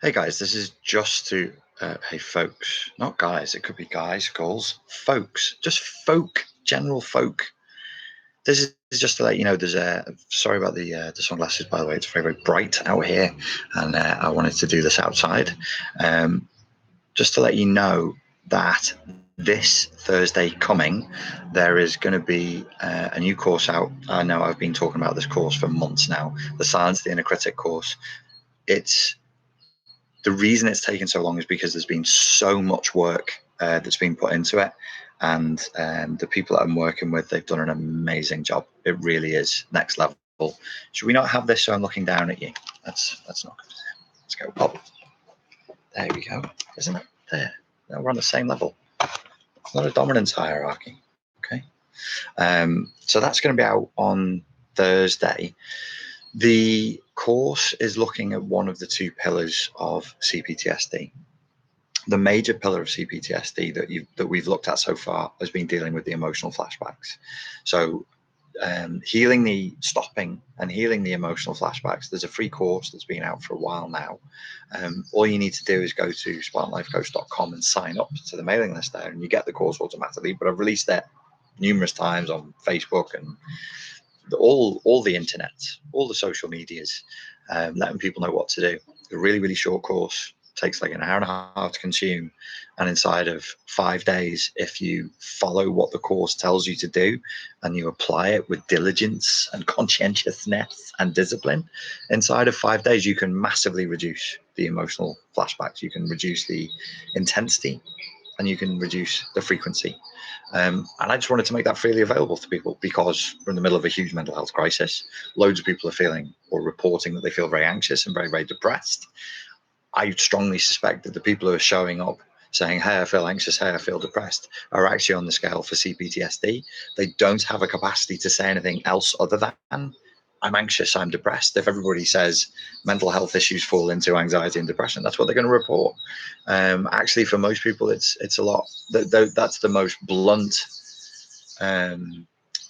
Hey guys, this is just to, hey folks, not guys, it could be guys, girls, folks, just folk, general folk. This is just to let you know there's sorry about the sunglasses, by the way, it's very, very bright out here and I wanted to do this outside. Um, just to let you know that this Thursday coming, there is going to be a new course out. I know I've been talking about this course for months now, the Silence the Inner Critic course. It's The reason it's taken so long is because there's been so much work that's been put into it, and the people that I'm working with, they've done an amazing job. It really is next level. Should we not have this so I'm looking down at you? That's not good. Let's go up. There we go. Isn't it? There. Now we're on the same level. It's not a dominance hierarchy. Okay. So that's going to be out on Thursday. The course is looking at one of the two pillars of CPTSD. The major pillar of CPTSD that we've looked at so far has been dealing with the emotional flashbacks. So stopping and healing the emotional flashbacks. There's a free course that's been out for a while now. All you need to do is go to spartanlifecoach.com and sign up to the mailing list there, and you get the course automatically. But I've released it numerous times on Facebook and all the internet, all the social medias, letting people know what to do. A really, really short course, takes like an hour and a half to consume, and inside of 5 days, if you follow what the course tells you to do and you apply it with diligence and conscientiousness and discipline, inside of 5 days you can massively reduce the emotional flashbacks, you can reduce the intensity, and you can reduce the frequency. And I just wanted to make that freely available to people because we're in the middle of a huge mental health crisis. Loads of people are feeling or reporting that they feel very anxious and very, very depressed. I strongly suspect that the people who are showing up saying, hey, I feel anxious, hey, I feel depressed, are actually on the scale for CPTSD. They don't have a capacity to say anything else other than, I'm anxious, I'm depressed. If everybody says mental health issues fall into anxiety and depression, that's what they're going to report. Actually, for most people, it's a lot. That's the most blunt,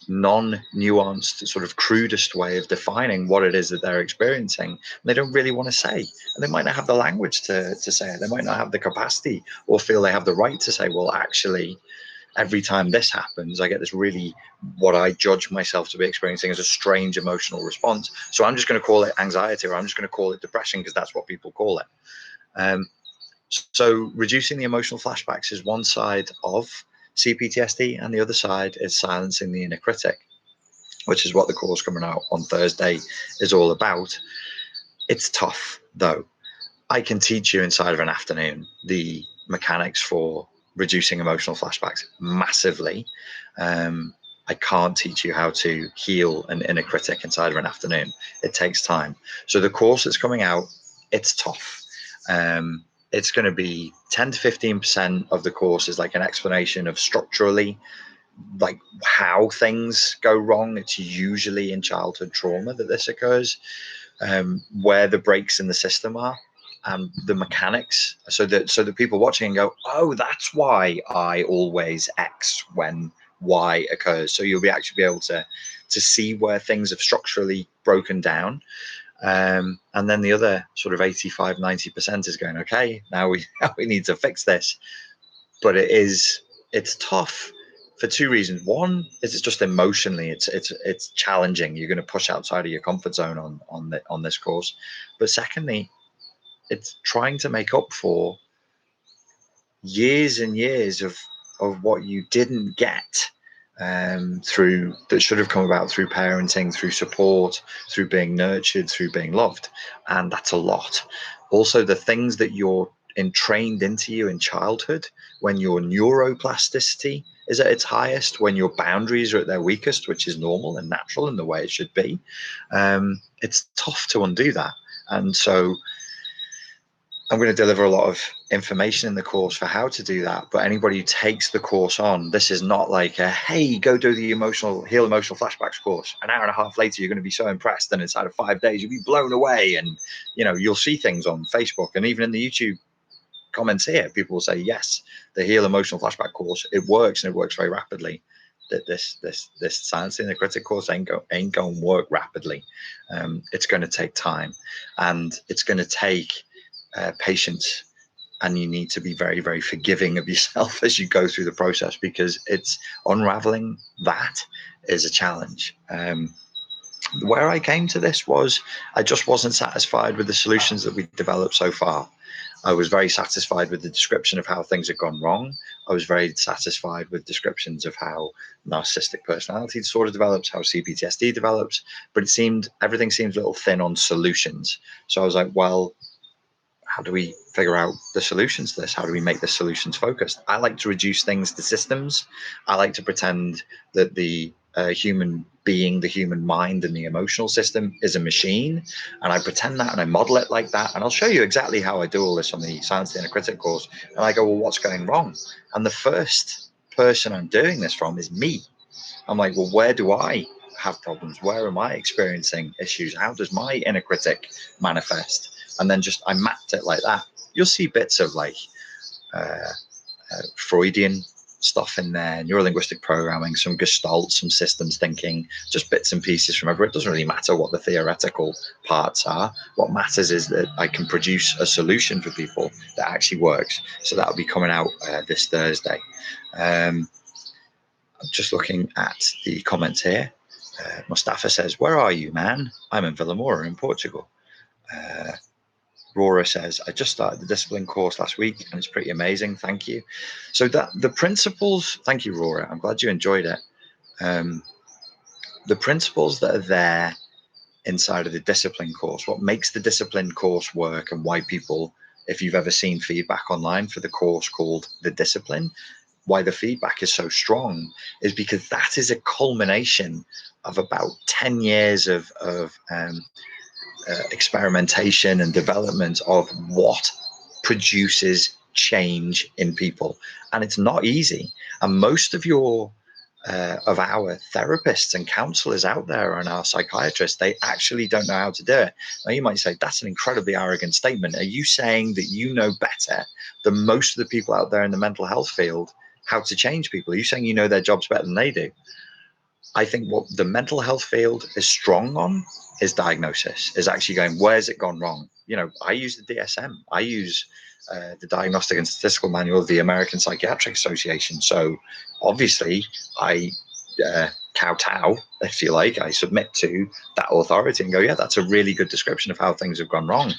non-nuanced, sort of crudest way of defining what it is that they're experiencing. And they don't really want to say, and they might not have the language to say it. They might not have the capacity or feel they have the right to say, well, actually, every time this happens, I get this really, what I judge myself to be experiencing as a strange emotional response. So I'm just going to call it anxiety, or I'm just going to call it depression because that's what people call it. So reducing the emotional flashbacks is one side of CPTSD, and the other side is silencing the inner critic, which is what the course coming out on Thursday is all about. It's tough, though. I can teach you inside of an afternoon the mechanics for reducing emotional flashbacks massively. I can't teach you how to heal an inner critic inside of an afternoon. It takes time. So the course that's coming out, it's tough. It's going to be 10 to 15% of the course is like an explanation of structurally like how things go wrong. It's usually in childhood trauma that this occurs, where the breaks in the system are, the mechanics, so that people watching and go, oh, that's why I always X when Y occurs. So you'll actually be able to see where things have structurally broken down. And then the other sort of 85-90% is going, okay, now we need to fix this. But it's tough for two reasons. One is it's just emotionally it's challenging. You're going to push outside of your comfort zone on this course. But secondly, it's trying to make up for years and years of what you didn't get, through that should have come about through parenting, through support, through being nurtured, through being loved. And that's a lot. Also, the things that you're entrained into you in childhood, when your neuroplasticity is at its highest, when your boundaries are at their weakest, which is normal and natural and the way it should be, it's tough to undo that. And so I'm going to deliver a lot of information in the course for how to do that. But anybody who takes the course on, this is not like a, hey, go do the heal emotional flashbacks course. An hour and a half later, you're going to be so impressed. And inside of 5 days, you'll be blown away. And, you'll see things on Facebook and even in the YouTube comments here, people will say, yes, the heal emotional flashback course, it works, and it works very rapidly. That this silencing the critic course ain't going to work rapidly. It's going to take time, and it's going to take patience, and you need to be very, very forgiving of yourself as you go through the process, because it's unraveling that is a challenge. Where I came to this was I just wasn't satisfied with the solutions that we developed so far. I was very satisfied with the description of how things had gone wrong. I was very satisfied with descriptions of how narcissistic personality disorder develops, how CPTSD develops, but everything seems a little thin on solutions. So I was like, well, how do we figure out the solutions to this? How do we make the solutions focused? I like to reduce things to systems. I like to pretend that the human being, the human mind, and the emotional system is a machine. And I pretend that and I model it like that. And I'll show you exactly how I do all this on the Silence the Inner Critic course. And I go, well, what's going wrong? And the first person I'm doing this from is me. I'm like, well, where do I have problems? Where am I experiencing issues? How does my inner critic manifest? And then I mapped it like that. You'll see bits of like Freudian stuff in there, neurolinguistic programming, some Gestalt, some systems thinking, just bits and pieces from everywhere. It doesn't really matter what the theoretical parts are. What matters is that I can produce a solution for people that actually works. So that'll be coming out this Thursday. I'm just looking at the comments here. Mustafa says, "Where are you, man? I'm in Vilamora in Portugal." Rora says, "I just started the discipline course last week and it's pretty amazing. Thank you." So that the principles, thank you, Rora. I'm glad you enjoyed it. The principles that are there inside of the discipline course, what makes the discipline course work, and why people, if you've ever seen feedback online for the course called The Discipline, why the feedback is so strong is because that is a culmination of about 10 years of experimentation and development of what produces change in people. And it's not easy. And most of our therapists and counselors out there and our psychiatrists, they actually don't know how to do it. Now you might say, that's an incredibly arrogant statement. Are you saying that you know better than most of the people out there in the mental health field how to change people? Are you saying you know their jobs better than they do? I think what the mental health field is strong on is diagnosis, is actually going, where's it gone wrong? I use the DSM. I use the Diagnostic and Statistical Manual of the American Psychiatric Association. So obviously I kowtow, if you like, I submit to that authority and go, yeah, that's a really good description of how things have gone wrong.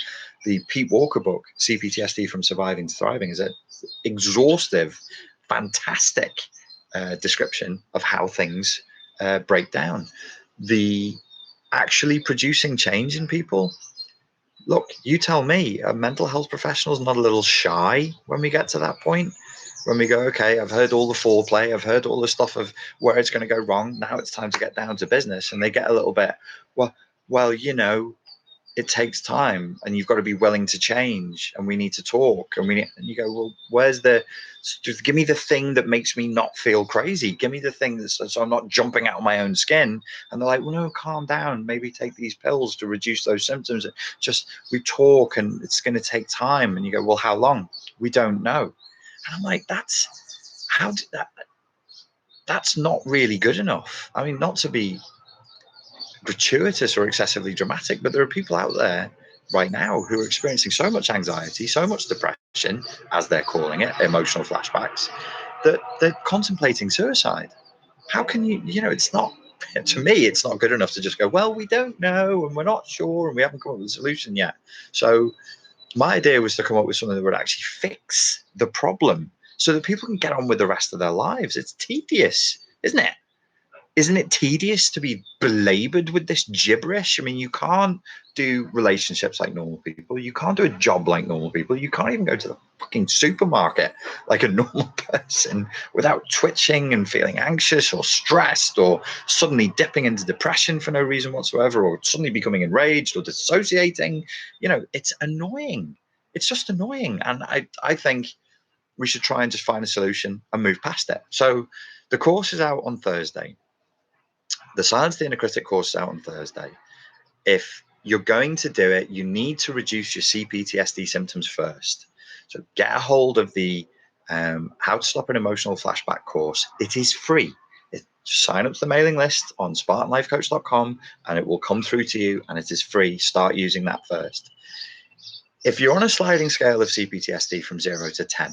The Pete Walker book, CPTSD from Surviving to Thriving, is an exhaustive, fantastic description of how things break down. The actually producing change in people. Look, you tell me, are mental health professionals not a little shy when we get to that point? When we go, okay, I've heard all the foreplay, I've heard all the stuff of where it's going to go wrong. Now it's time to get down to business. And they get a little bit, well, it takes time and you've got to be willing to change and we need to talk and you go, well, just give me the thing that makes me not feel crazy. Give me the thing so I'm not jumping out of my own skin. And they're like, well, no, calm down. Maybe take these pills to reduce those symptoms. We talk and it's going to take time. And you go, well, how long? We don't know. And I'm like, that's not really good enough. I mean, not to be gratuitous or excessively dramatic, but there are people out there right now who are experiencing so much anxiety, so much depression, as they're calling it, emotional flashbacks, that they're contemplating suicide. How can it's not, to me, it's not good enough to just go, well, we don't know and we're not sure and we haven't come up with a solution yet. So my idea was to come up with something that would actually fix the problem so that people can get on with the rest of their lives. It's tedious, isn't it? Isn't it tedious to be belabored with this gibberish? I mean, you can't do relationships like normal people. You can't do a job like normal people. You can't even go to the fucking supermarket like a normal person without twitching and feeling anxious or stressed or suddenly dipping into depression for no reason whatsoever or suddenly becoming enraged or dissociating. It's annoying. It's just annoying. And I think we should try and just find a solution and move past it. So the course is out on Thursday. The Silence the Inner Critic course is out on Thursday. If you're going to do it, you need to reduce your CPTSD symptoms first. So get a hold of the How to Stop an Emotional Flashback course. It is free. Sign up to the mailing list on SpartanLifeCoach.com and it will come through to you and it is free. Start using that first. if you're on a sliding scale of CPTSD from 0 to 10,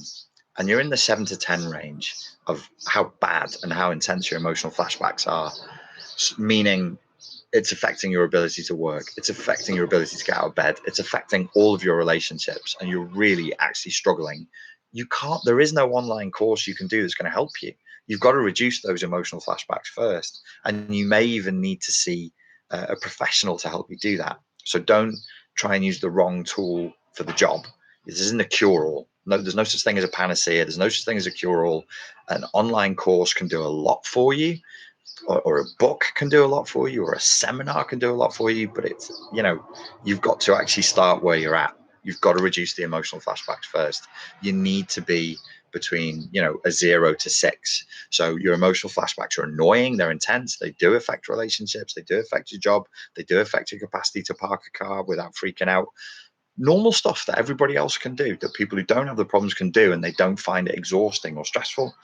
and you're in the 7 to 10 range of how bad and how intense your emotional flashbacks are, meaning it's affecting your ability to work, it's affecting your ability to get out of bed, it's affecting all of your relationships, and you're really actually struggling, there is no online course you can do that's going to help you. You've got to reduce those emotional flashbacks first, and you may even need to see a professional to help you do that. So don't try and use the wrong tool for the job. This isn't a cure-all. No, there's no such thing as a panacea. There's no such thing as a cure-all. An online course can do a lot for you, or a book can do a lot for you, or a seminar can do a lot for you, but it's, you've got to actually start where you're at. You've got to reduce the emotional flashbacks first. You need to be between, a 0 to 6. So your emotional flashbacks are annoying, they're intense, they do affect relationships, they do affect your job, they do affect your capacity to park a car without freaking out. Normal stuff that everybody else can do, that people who don't have the problems can do, and they don't find it exhausting or stressful.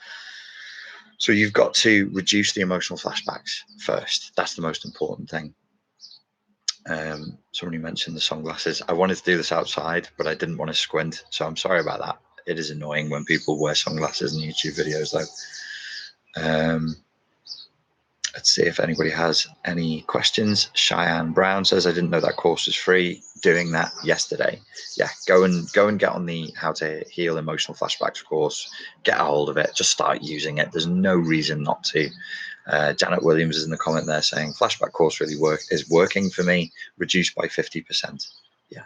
So you've got to reduce the emotional flashbacks first. That's the most important thing. Somebody mentioned the sunglasses. I wanted to do this outside, but I didn't want to squint, so I'm sorry about that. It is annoying when people wear sunglasses in YouTube videos, though. Let's see if anybody has any questions. Cheyenne Brown says, I didn't know that course was free. Doing that yesterday. Yeah, go and get on the How to Heal Emotional Flashbacks course. Get a hold of it. Just start using it. There's no reason not to. Janet Williams is in the comment there saying, flashback course really is working for me, reduced by 50%. Yeah.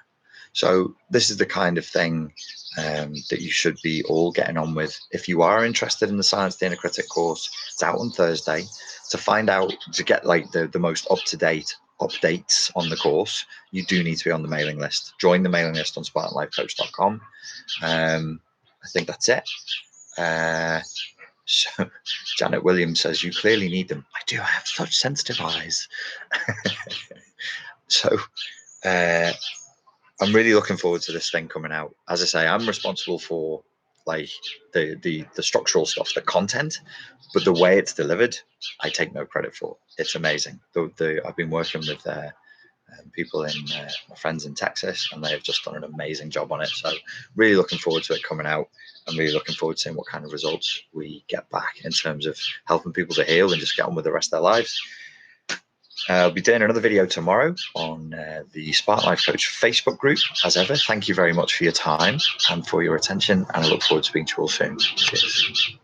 So this is the kind of thing that you should be all getting on with. If you are interested in the Silence the Inner Critic course, it's out on Thursday. To find out, to get like the most up-to-date updates on the course, you do need to be on the mailing list. Join the mailing list on SpartanLifeCoach.com. I think that's it. So Janet Williams says, you clearly need them. I do have such sensitive eyes. So I'm really looking forward to this thing coming out. As I say, I'm responsible for like the structural stuff, the content, but the way it's delivered, I take no credit for. It's amazing. I've been working with people my friends in Texas, and they have just done an amazing job on it. So really looking forward to it coming out. I'm really looking forward to seeing what kind of results we get back in terms of helping people to heal and just get on with the rest of their lives. I'll be doing another video tomorrow on the Spartan Life Coach Facebook group. As ever, thank you very much for your time and for your attention, and I look forward to speaking to you all soon. Cheers.